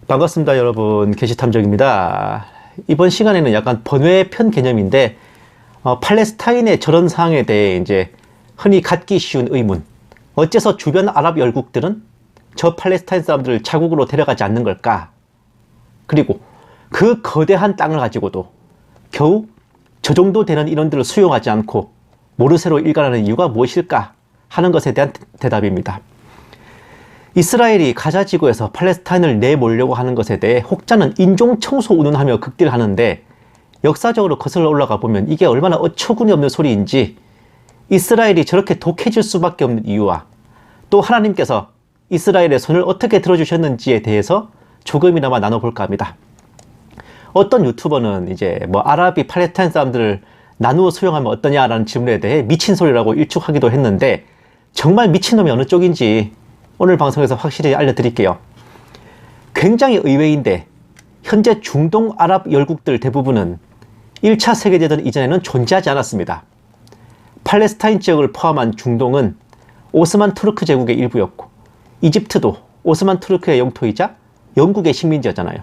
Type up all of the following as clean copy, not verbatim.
반갑습니다, 여러분. 게시탐정입니다. 이번 시간에는 약간 번외편 개념인데, 팔레스타인의 저런 상황에 대해 이제 흔히 갖기 쉬운 의문. 어째서 주변 아랍 열국들은 저 팔레스타인 사람들을 자국으로 데려가지 않는 걸까? 그리고 그 거대한 땅을 가지고도 겨우 저 정도 되는 인원들을 수용하지 않고 모르쇠로 일관하는 이유가 무엇일까? 하는 것에 대한 대답입니다. 이스라엘이 가자 지구에서 팔레스타인을 내몰려고 하는 것에 대해 혹자는 인종청소 운운하며 극딜하는데, 역사적으로 거슬러 올라가 보면 이게 얼마나 어처구니 없는 소리인지, 이스라엘이 저렇게 독해질 수밖에 없는 이유와 또 하나님께서 이스라엘의 손을 어떻게 들어주셨는지에 대해서 조금이나마 나눠볼까 합니다. 어떤 유튜버는 이제 아랍이 팔레스타인 사람들을 나누어 수용하면 어떠냐라는 질문에 대해 미친 소리라고 일축하기도 했는데, 정말 미친놈이 어느 쪽인지 오늘 방송에서 확실히 알려드릴게요. 굉장히 의외인데 현재 중동 아랍 열국들 대부분은 1차 세계대전 이전에는 존재하지 않았습니다. 팔레스타인 지역을 포함한 중동은 오스만 투르크 제국의 일부였고, 이집트도 오스만 투르크의 영토이자 영국의 식민지였잖아요.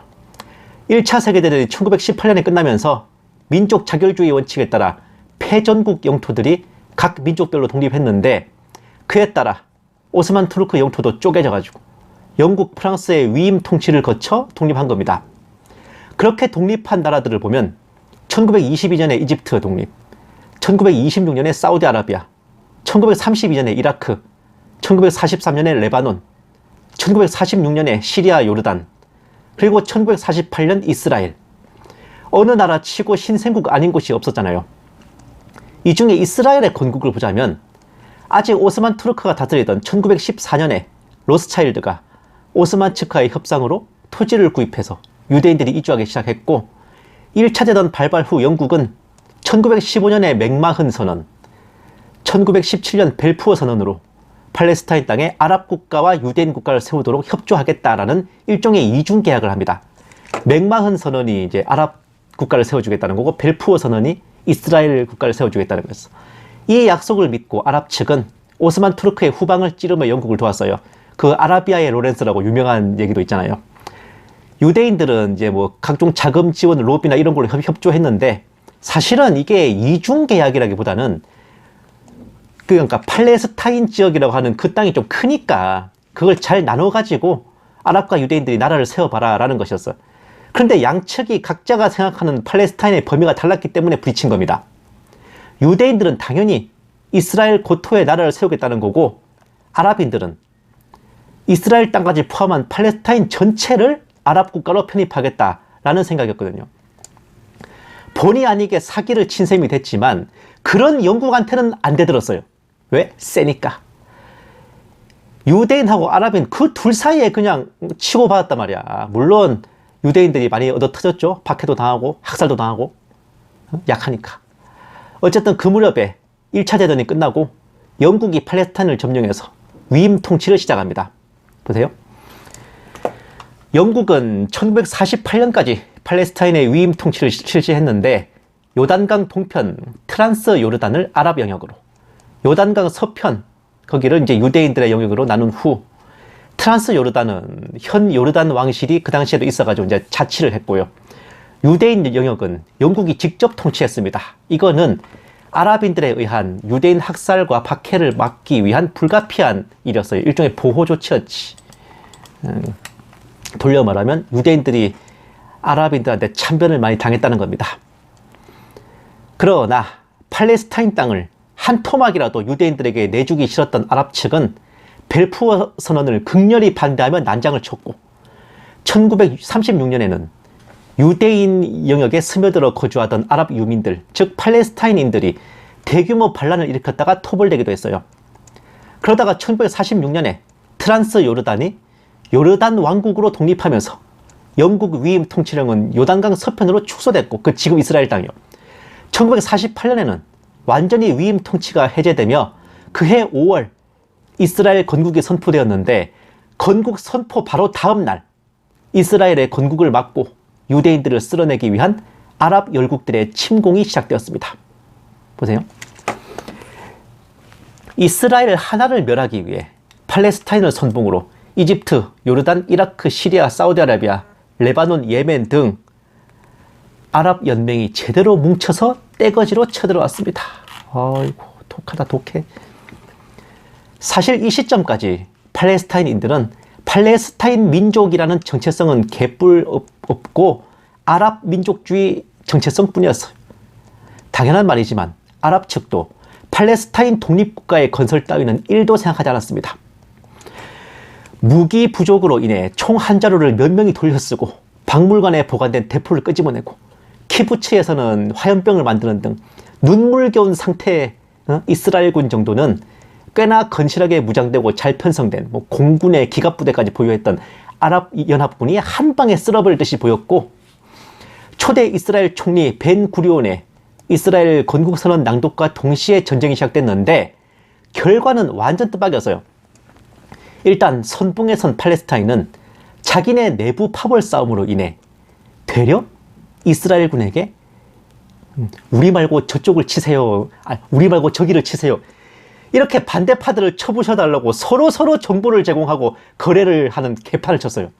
1차 세계대전이 1918년에 끝나면서 민족 자결주의 원칙에 따라 패전국 영토들이 각 민족별로 독립했는데, 그에 따라 오스만 투르크 영토도 쪼개져가지고 영국, 프랑스의 위임 통치를 거쳐 독립한 겁니다. 그렇게 독립한 나라들을 보면 1922년에 이집트 독립, 1926년에 사우디아라비아, 1932년에 이라크, 1943년에 레바논, 1946년에 시리아, 요르단, 그리고 1948년 이스라엘. 어느 나라 치고 신생국 아닌 곳이 없었잖아요. 이 중에 이스라엘의 건국을 보자면, 아직 오스만 투르크가 다스리던 1914년에 로스차일드가 오스만 측과의 협상으로 토지를 구입해서 유대인들이 이주하기 시작했고, 1차 대전 발발 후 영국은 1915년에 맥마흔 선언, 1917년 벨푸어 선언으로 팔레스타인 땅에 아랍 국가와 유대인 국가를 세우도록 협조하겠다라는 일종의 이중 계약을 합니다. 맥마흔 선언이 이제 아랍 국가를 세워주겠다는 거고, 벨푸어 선언이 이스라엘 국가를 세워주겠다는 거였어. 이 약속을 믿고 아랍 측은 오스만 투르크의 후방을 찌르며 영국을 도왔어요. 그 아라비아의 로렌스라고 유명한 얘기도 있잖아요. 유대인들은 이제 각종 자금 지원, 로비나 이런 걸로 협조했는데, 사실은 이게 이중 계약이라기보다는 그러니까 팔레스타인 지역이라고 하는 그 땅이 좀 크니까 그걸 잘 나눠가지고 아랍과 유대인들이 나라를 세워봐라 라는 것이었어요. 그런데 양측이 각자가 생각하는 팔레스타인의 범위가 달랐기 때문에 부딪힌 겁니다. 유대인들은 당연히 이스라엘 고토에 나라를 세우겠다는 거고, 아랍인들은 이스라엘 땅까지 포함한 팔레스타인 전체를 아랍 국가로 편입하겠다라는 생각이었거든요. 본의 아니게 사기를 친 셈이 됐지만 그런 영국한테는 안 되들었어요. 왜? 세니까. 유대인하고 아랍인 그 둘 사이에 그냥 치고받았단 말이야. 물론 유대인들이 많이 얻어 터졌죠. 박해도 당하고 학살도 당하고. 약하니까. 어쨌든 그 무렵에 1차 대전이 끝나고 영국이 팔레스타인을 점령해서 위임 통치를 시작합니다. 보세요. 영국은 1948년까지 팔레스타인의 위임 통치를 실시했는데, 요단강 동편 트란스 요르단을 아랍 영역으로, 요단강 서편 거기를 이제 유대인들의 영역으로 나눈 후, 트란스 요르단은 현 요르단 왕실이 그 당시에도 있어가지고 이제 자치를 했고요. 유대인 영역은 영국이 직접 통치했습니다. 이거는 아랍인들에 의한 유대인 학살과 박해를 막기 위한 불가피한 일이었어요. 일종의 보호 조치였지. 돌려 말하면 유대인들이 아랍인들한테 참변을 많이 당했다는 겁니다. 그러나 팔레스타인 땅을 한 토막이라도 유대인들에게 내주기 싫었던 아랍 측은 벨푸어 선언을 극렬히 반대하며 난장을 쳤고, 1936년에는 유대인 영역에 스며들어 거주하던 아랍 유민들, 즉 팔레스타인인들이 대규모 반란을 일으켰다가 토벌되기도 했어요. 그러다가 1946년에 트란스 요르단이 요르단 왕국으로 독립하면서 영국 위임 통치령은 요단강 서편으로 축소됐고, 그 지금 이스라엘 땅이요. 1948년에는 완전히 위임 통치가 해제되며 그해 5월 이스라엘 건국이 선포되었는데, 건국 선포 바로 다음 날 이스라엘의 건국을 막고 유대인들을 쓸어내기 위한 아랍 열국들의 침공이 시작되었습니다. 보세요. 이스라엘 하나를 멸하기 위해 팔레스타인을 선봉으로 이집트, 요르단, 이라크, 시리아, 사우디아라비아 레바논, 예멘 등 아랍 연맹이 제대로 뭉쳐서 떼거지로 쳐들어왔습니다. 아이고, 독하다, 독해. 사실 이 시점까지 팔레스타인인들은 팔레스타인 민족이라는 정체성은 개뿔 없고 아랍 민족주의 정체성뿐이었어요. 당연한 말이지만 아랍 측도 팔레스타인 독립국가의 건설 따위는 1도 생각하지 않았습니다. 무기 부족으로 인해 총 한 자루를 몇 명이 돌려쓰고 박물관에 보관된 대포를 끄집어내고 키부츠에서는 화염병을 만드는 등 눈물겨운 상태의 이스라엘군 정도는 꽤나 건실하게 무장되고 잘 편성된 공군의 기갑부대까지 보유했던 아랍연합군이 한 방에 쓸어버리듯이 보였고, 초대 이스라엘 총리 벤 구리온의 이스라엘 건국선언 낭독과 동시에 전쟁이 시작됐는데 결과는 완전 뜻밖이었어요. 일단 선봉에 선 팔레스타인은 자기네 내부 파벌 싸움으로 인해 되려 이스라엘군에게 우리 말고 저쪽을 치세요, 우리 말고 저기를 치세요, 이렇게 반대파들을 쳐부셔달라고 서로 정보를 제공하고 거래를 하는 개판을 쳤어요.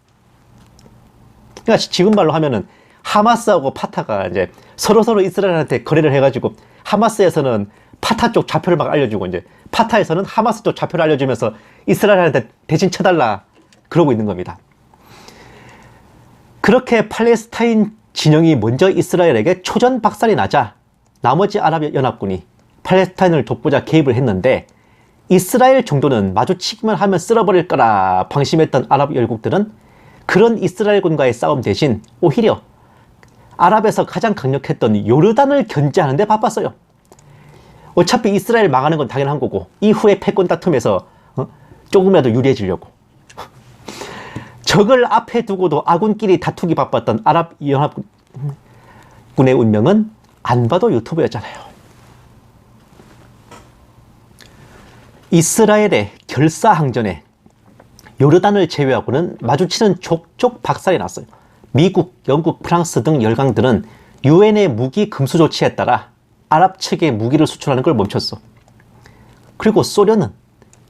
그러니까 지금 말로 하면은 하마스하고 파타가 이제 서로 이스라엘한테 거래를 해가지고 하마스에서는 파타 쪽 좌표를 막 알려주고 이제 파타에서는 하마스 쪽 좌표를 알려주면서 이스라엘한테 대신 쳐달라 그러고 있는 겁니다. 그렇게 팔레스타인 진영이 먼저 이스라엘에게 초전 박살이 나자 나머지 아랍연합군이 팔레스타인을 돕고자 개입을 했는데, 이스라엘 정도는 마주치기만 하면 쓸어버릴 거라 방심했던 아랍 열국들은 그런 이스라엘군과의 싸움 대신 오히려 아랍에서 가장 강력했던 요르단을 견제하는 데 바빴어요. 어차피 이스라엘 망하는 건 당연한 거고 이후에 패권 다툼에서 조금이라도 유리해지려고 적을 앞에 두고도 아군끼리 다투기 바빴던 아랍연합군의 운명은 안 봐도 유튜브였잖아요. 이스라엘의 결사항전에 요르단을 제외하고는 마주치는 족족 박살이 났어요. 미국, 영국, 프랑스 등 열강들은 유엔의 무기 금수 조치에 따라 아랍 측에 무기를 수출하는 걸 멈췄어. 그리고 소련은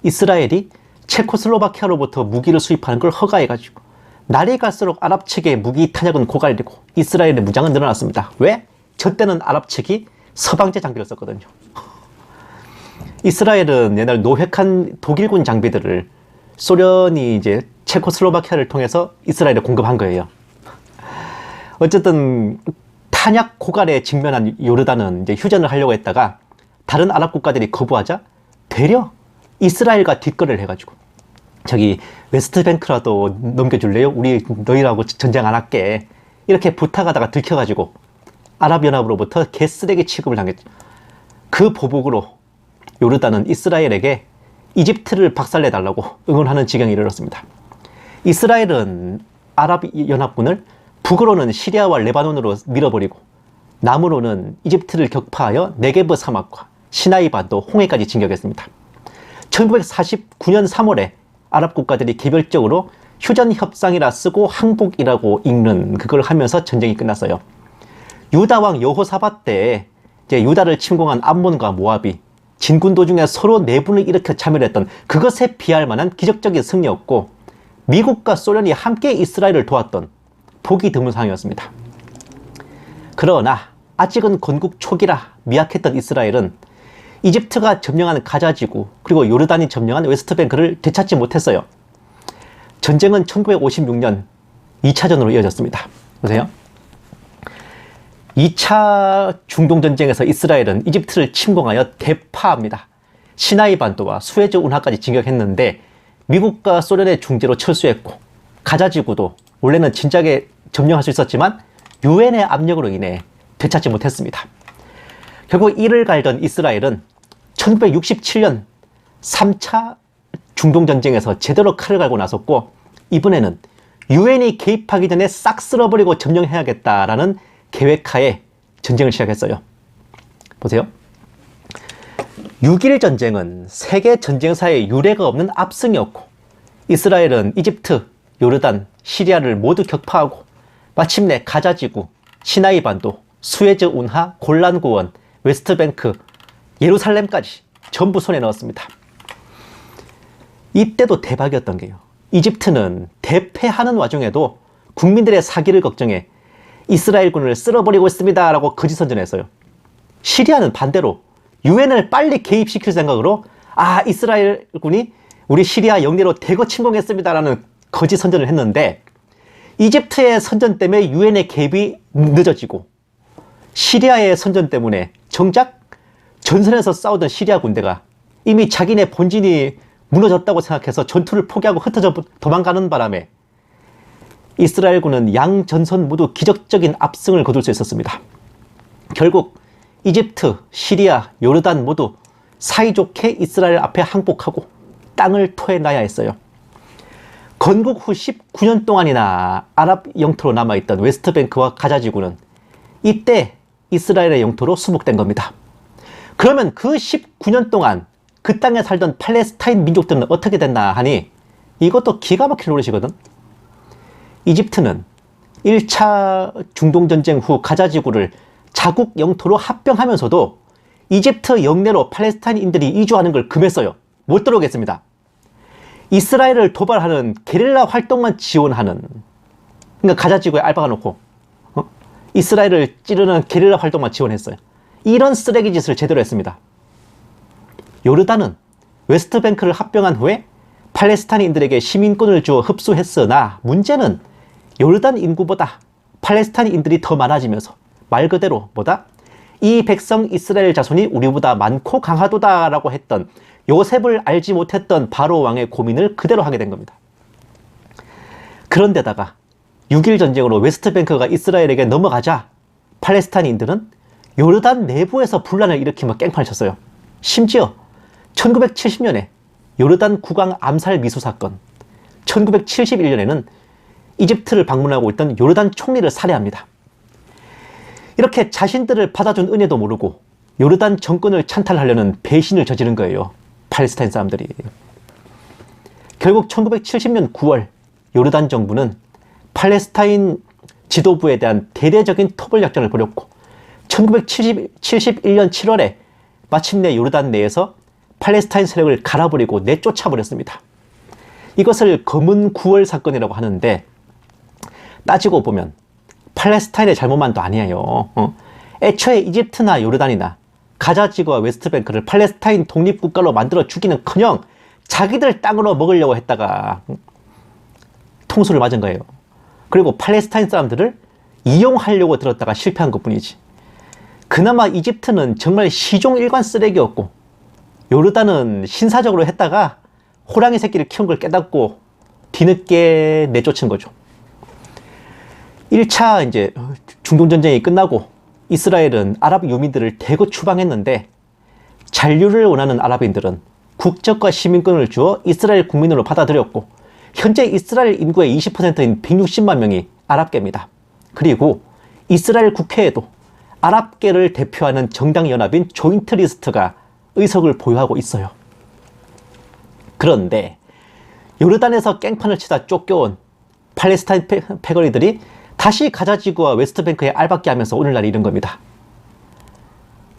이스라엘이 체코슬로바키아로부터 무기를 수입하는 걸 허가해가지고 날이 갈수록 아랍 측의 무기 탄약은 고갈되고 이스라엘의 무장은 늘어났습니다. 왜? 저 때는 아랍 측이 서방제 장비를 썼거든요. 이스라엘은 옛날 노획한 독일군 장비들을 소련이 이제 체코슬로바키아를 통해서 이스라엘에 공급한 거예요. 어쨌든 탄약 고갈에 직면한 요르단은 이제 휴전을 하려고 했다가 다른 아랍 국가들이 거부하자 되려 이스라엘과 뒷거래를 해가지고 저기 웨스트뱅크라도 넘겨줄래요? 우리 너희라고 전쟁 안 할게. 이렇게 부탁하다가 들켜가지고 아랍연합으로부터 개쓰레기 취급을 당했죠. 그 보복으로 요르단은 이스라엘에게 이집트를 박살내달라고 응원하는 지경에 이르렀습니다. 이스라엘은 아랍연합군을 북으로는 시리아와 레바논으로 밀어버리고 남으로는 이집트를 격파하여 네게브 사막과 시나이 반도, 홍해까지 진격했습니다. 1949년 3월에 아랍 국가들이 개별적으로 휴전 협상이라 쓰고 항복이라고 읽는 그걸 하면서 전쟁이 끝났어요. 유다왕 여호사밧 때에 이제 유다를 침공한 암몬과 모압이 진군 도중에 서로 내분을 일으켜 참여했던 그것에 비할 만한 기적적인 승리였고, 미국과 소련이 함께 이스라엘을 도왔던 보기 드문 상황이었습니다. 그러나 아직은 건국 초기라 미약했던 이스라엘은 이집트가 점령한 가자지구 그리고 요르단이 점령한 웨스트뱅크를 되찾지 못했어요. 전쟁은 1956년 2차전으로 이어졌습니다. 보세요. 2차 중동전쟁에서 이스라엘은 이집트를 침공하여 대파합니다. 시나이 반도와 수에즈 운하까지 진격했는데 미국과 소련의 중재로 철수했고, 가자지구도 원래는 진작에 점령할 수 있었지만 유엔의 압력으로 인해 되찾지 못했습니다. 결국 이를 갈던 이스라엘은 1967년 3차 중동전쟁에서 제대로 칼을 갈고 나섰고, 이번에는 유엔이 개입하기 전에 싹 쓸어버리고 점령해야겠다라는 계획하에 전쟁을 시작했어요. 보세요. 6.1 전쟁은 세계 전쟁사에 유례가 없는 압승이었고, 이스라엘은 이집트, 요르단, 시리아를 모두 격파하고 마침내 가자지구, 시나이 반도, 수에즈 운하, 골란 고원, 웨스트뱅크, 예루살렘까지 전부 손에 넣었습니다. 이때도 대박이었던 게요, 이집트는 대패하는 와중에도 국민들의 사기를 걱정해 이스라엘군을 쓸어버리고 있습니다 라고 거짓 선전했어요. 시리아는 반대로 유엔을 빨리 개입시킬 생각으로 이스라엘군이 우리 시리아 영내로 대거 침공했습니다 라는 거짓 선전을 했는데, 이집트의 선전 때문에 유엔의 개입이 늦어지고 시리아의 선전 때문에 정작 전선에서 싸우던 시리아 군대가 이미 자기네 본진이 무너졌다고 생각해서 전투를 포기하고 흩어져 도망가는 바람에 이스라엘군은 양 전선 모두 기적적인 압승을 거둘 수 있었습니다. 결국 이집트, 시리아, 요르단 모두 사이좋게 이스라엘 앞에 항복하고 땅을 토해놔야 했어요. 건국 후 19년 동안이나 아랍 영토로 남아있던 웨스트뱅크와 가자지구는 이때 이스라엘의 영토로 수복된 겁니다. 그러면 그 19년 동안 그 땅에 살던 팔레스타인 민족들은 어떻게 됐나 하니, 이것도 기가 막힌 노릇이거든. 이집트는 1차 중동전쟁 후 가자지구를 자국 영토로 합병하면서도 이집트 영내로 팔레스타인인들이 이주하는 걸 금했어요. 못 들어오겠습니다. 이스라엘을 도발하는 게릴라 활동만 지원하는, 그러니까 가자지구에 알박아 놓고 이스라엘을 찌르는 게릴라 활동만 지원했어요. 이런 쓰레기 짓을 제대로 했습니다. 요르단은 웨스트뱅크를 합병한 후에 팔레스타인인들에게 시민권을 주어 흡수했으나, 문제는 요르단 인구보다 팔레스타인인들이 더 많아지면서 말 그대로 이 백성 이스라엘 자손이 우리보다 많고 강하도다 라고 했던 요셉을 알지 못했던 바로 왕의 고민을 그대로 하게 된 겁니다. 그런데다가 6.1 전쟁으로 웨스트뱅크가 이스라엘에게 넘어가자 팔레스타인인들은 요르단 내부에서 분란을 일으키며 깽판을 쳤어요. 심지어 1970년에 요르단 국왕 암살 미수 사건, 1971년에는 이집트를 방문하고 있던 요르단 총리를 살해합니다. 이렇게 자신들을 받아준 은혜도 모르고 요르단 정권을 찬탈하려는 배신을 저지른 거예요, 팔레스타인 사람들이. 결국 1970년 9월 요르단 정부는 팔레스타인 지도부에 대한 대대적인 토벌 작전을 벌였고, 1971년 7월에 마침내 요르단 내에서 팔레스타인 세력을 갈아버리고 내쫓아버렸습니다. 이것을 검은 9월 사건이라고 하는데, 따지고 보면 팔레스타인의 잘못만도 아니에요. 애초에 이집트나 요르단이나 가자지구와 웨스트뱅크를 팔레스타인 독립국가로 만들어 주기는커녕 자기들 땅으로 먹으려고 했다가 통수를 맞은 거예요. 그리고 팔레스타인 사람들을 이용하려고 들었다가 실패한 것뿐이지. 그나마 이집트는 정말 시종 일관 쓰레기였고, 요르단은 신사적으로 했다가 호랑이 새끼를 키운 걸 깨닫고 뒤늦게 내쫓은 거죠. 1차 이제 중동전쟁이 끝나고 이스라엘은 아랍 유민들을 대거 추방했는데, 잔류를 원하는 아랍인들은 국적과 시민권을 주어 이스라엘 국민으로 받아들였고, 현재 이스라엘 인구의 20%인 160만 명이 아랍계입니다. 그리고 이스라엘 국회에도 아랍계를 대표하는 정당 연합인 조인트 리스트가 의석을 보유하고 있어요. 그런데 요르단에서 깽판을 치다 쫓겨온 팔레스타인 패거리들이 다시 가자지구와 웨스트뱅크에 알박기 하면서 오늘날 이른 겁니다.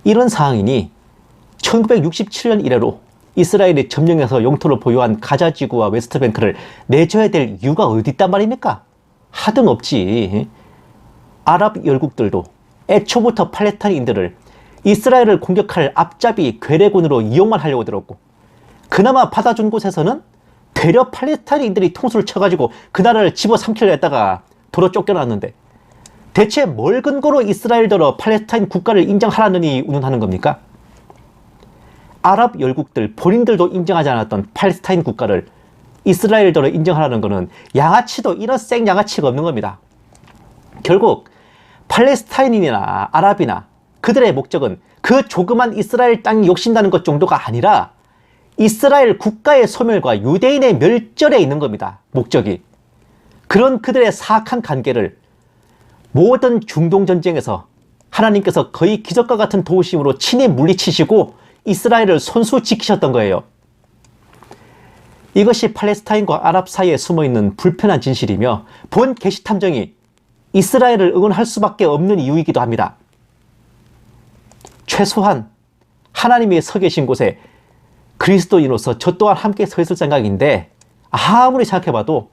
이런 상황이니 1967년 이래로 이스라엘이 점령해서 영토를 보유한 가자지구와 웨스트뱅크를 내줘야 될 이유가 어디 있단 말입니까? 하등 없지. 아랍 열국들도 애초부터 팔레스타인인들을 이스라엘을 공격할 앞잡이 괴뢰군으로 이용만 하려고 들었고, 그나마 받아준 곳에서는 되려 팔레스타인인들이 통수를 쳐가지고 그 나라를 집어삼키려 했다가 도로 쫓겨났는데, 대체 뭘 근거로 이스라엘더러 팔레스타인 국가를 인정하라느니 운운하는 겁니까? 아랍 열국들 본인들도 인정하지 않았던 팔레스타인 국가를 이스라엘더러 인정하라는 것은 양아치도 이런 생 양아치가 없는 겁니다. 결국 팔레스타인인이나 아랍이나 그들의 목적은 그 조그만 이스라엘 땅이 욕심나는 것 정도가 아니라 이스라엘 국가의 소멸과 유대인의 멸절에 있는 겁니다, 목적이. 그런 그들의 사악한 관계를 모든 중동전쟁에서 하나님께서 거의 기적과 같은 도우심으로 친히 물리치시고 이스라엘을 손수 지키셨던 거예요. 이것이 팔레스타인과 아랍 사이에 숨어있는 불편한 진실이며, 본 계시탐정이 이스라엘을 응원할 수밖에 없는 이유이기도 합니다. 최소한 하나님이 서 계신 곳에 그리스도인으로서 저 또한 함께 서 있을 생각인데, 아무리 생각해봐도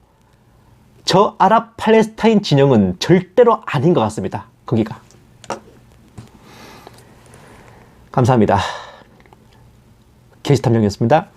저 아랍 팔레스타인 진영은 절대로 아닌 것 같습니다. 거기가. 감사합니다. 게시탐정이었습니다.